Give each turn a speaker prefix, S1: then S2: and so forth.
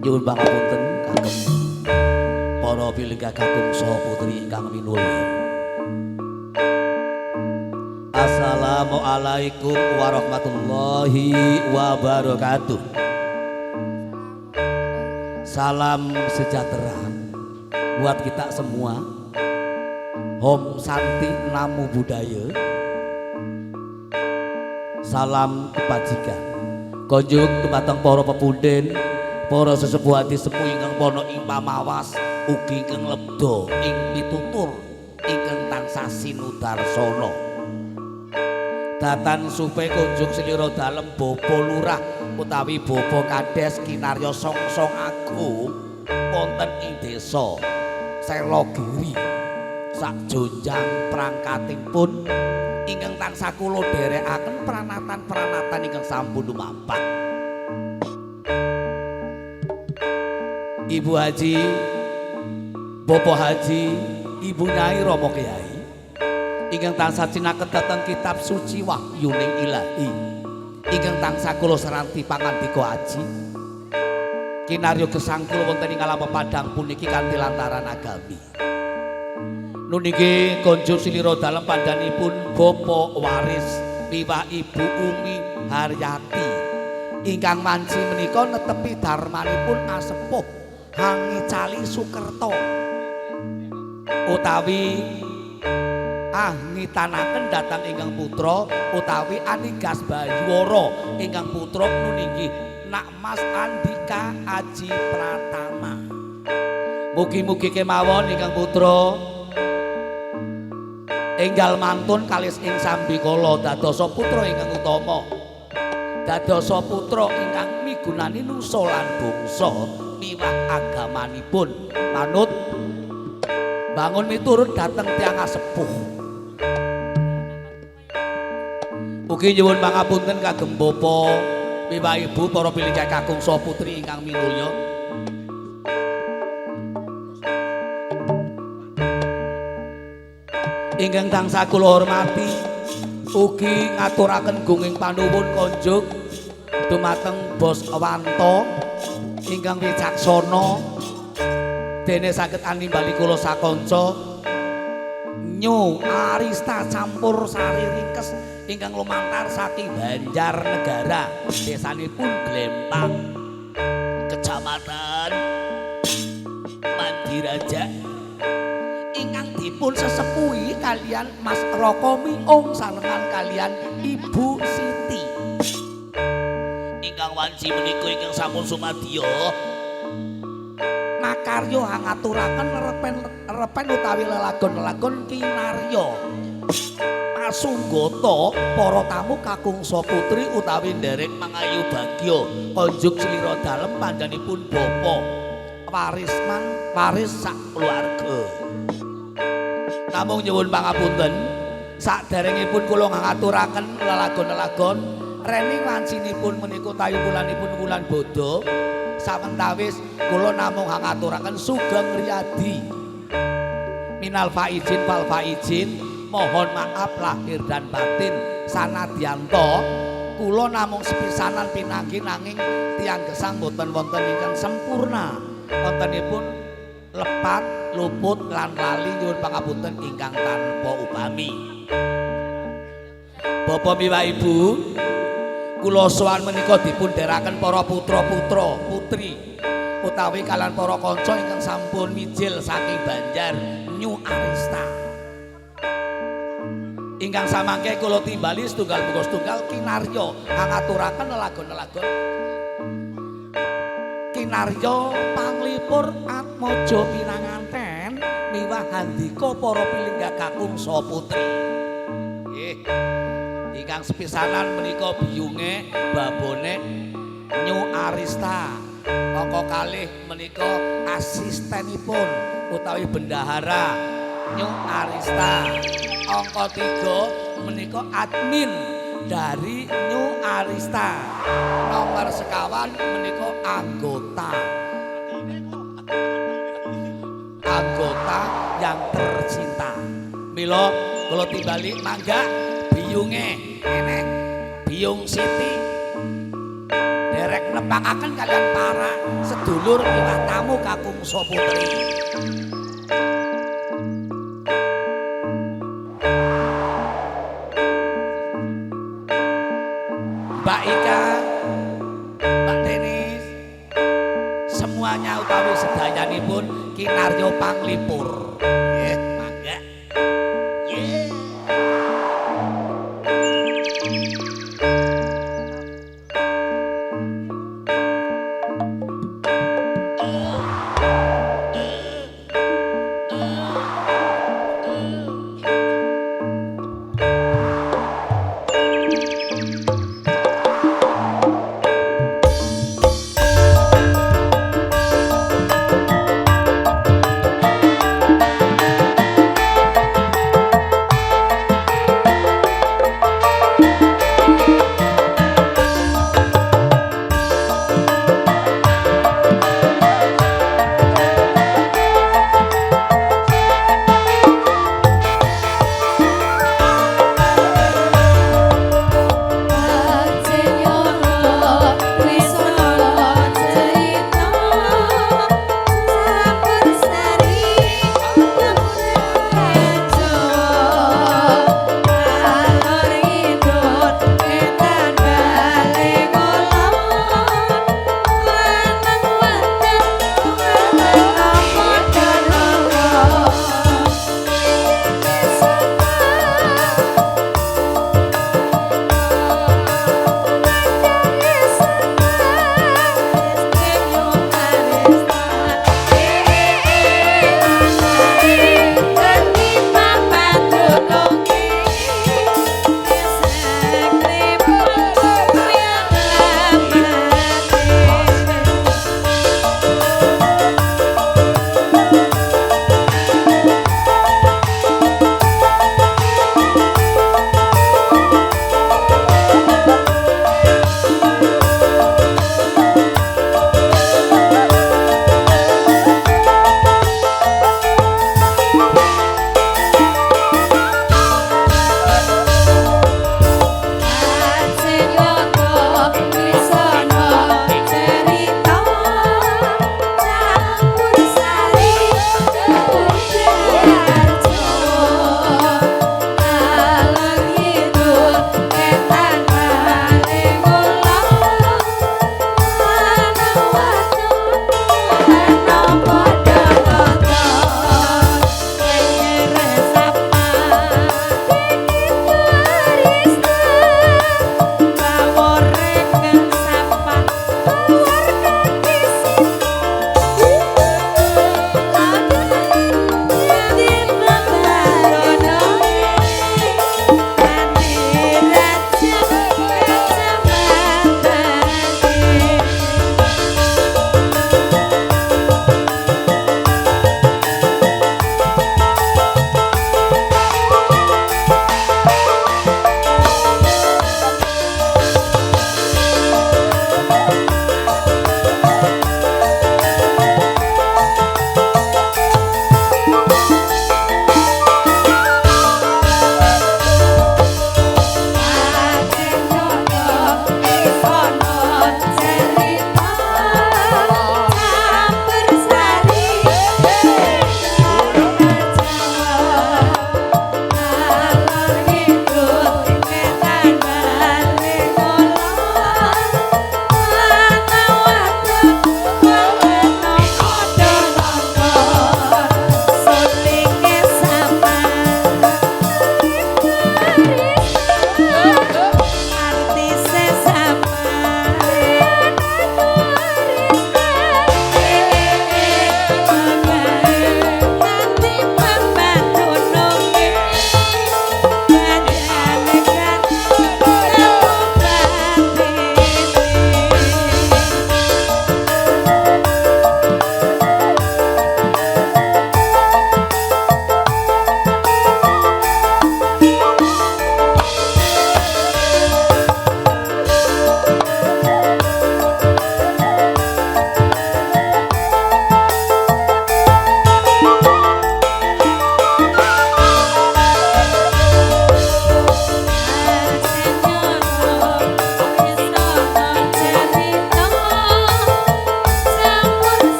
S1: Nyuwun pangapunten kagem para pilengga kakung saha putri ingkang minulya. Assalamualaikum warahmatullahi wabarakatuh. Salam sejahtera buat kita semua. Om Santi Namo Buddhaya. Salam kebajikan. Konjuk dumateng para pepundhen, para sesepuh ati sepuh ingkang pono ing pamawas, ugi ingkang lebda ing pitutur ingkang tansah sinudarsana. Datan supe kunjung slira dalem Bapa Lurah utawi Bapa Kades kinarya songsong agung wonten ing desa Selogiri. Sak jonjang prangkatipun ingkang tansah kula dherekaken pranatan-pranatan ingkang sampun lumampah. Ibu Haji, Bapak Haji, Ibu Nyai Rama Kyai ingkang tansah cinaket dhateng kitab suci Wahyuning Ilahi ingkang tansah kula seranti pangandika aji kinarya gesang kula wonten ing alam padang puniki kanthi lantaran agami. Nuniki konjuk slira dalem pandhanipun Bapak Waris miwah Ibu Umi Haryati ingkang wanci menika netepi darmanipun asepuh Hangicali Sukerto utawi ngitanaken dhateng ingkang putra utawi Anigas Bayuwara ingkang putra nuniki Nak Mas Andika Aji Pratama. Mugi-mugi kemawon ingkang putra enggal mantun kalis ing sambikala dadosa putra ingkang utama, dadosa putra ingkang migunani nusa lan bangsa miwah agamanipun manut bangun miturut dhateng tiyang asepuh. Ugi nyuwun pangapunten kagem Bapa miwah Ibu para pilengga kakung saha putri ingkang minulya. Ingkang tansah kula hormati ugi ngaturaken gunging panuwun konjuk dumateng Bos Wanto ingkang wicaksana dene saged animbali kula sakanca Nyu Arista campur sari ringkes ingkang lumantar saking Banjarnegara desanipun Glempang Kecamatan Mandiraja ingkang dipun sesepuhi kalian Mas Rokomi Ong salengan kalian Ibu Siti ingkang wanci menika ingkang sampun sumadya makarya ngaturaken repen utawi lelagon-lelagon kinarya pasunggata para tamu kakung saha putri utawi nderek mangayu bagya konjuk slira dalem pandhanipun Bapak waris sak keluarga. Namung nyuwun pangapunten saderengipun kula ngaturaken lelagon-lelagon reni wancinipun menika tayukulanipun wulan Bada sawentawis kula namung ngaturaken sugeng riyadi minal faizin fal faizin mohon maaf lahir dan batin sanadyanto kula namung sepisanan pinanggi nanging tiyang gesang boten wonten ingkang sempurna wontenipun lepat luput lan lali nyuwun pangapunten ingkang tanpa upami. Bapak miwah Ibu kula sowan menika dipun dherekaken para putra-putra putri utawi kalian para kanca ingkang sampun mijil saking Banjar Nyu Arista ingkang samangke kula timbali setunggal buka setunggal kinarya ngaturaken lelagon-lelagon kinarya panglipur Atmaja Pinanganten miwah handika para pilengga kakung saha putri. Nggih. Ingkang sepisanan menika biyunge babone Nyu Arista. Angka kalih menika asistenipun utawi bendahara Nyu Arista. Angka 3 menika admin dari Nyu Arista. Nomor sekawan menika anggota yang tercinta. Mila kula timbali mangga biyunge enek Biyung Siti derek derek nepangaken kalian para sedulur miwah tamu kakungsa putri. Mbak Ika, Mbak Denis, semuanya utawi sedayanipun kinarya panglipur.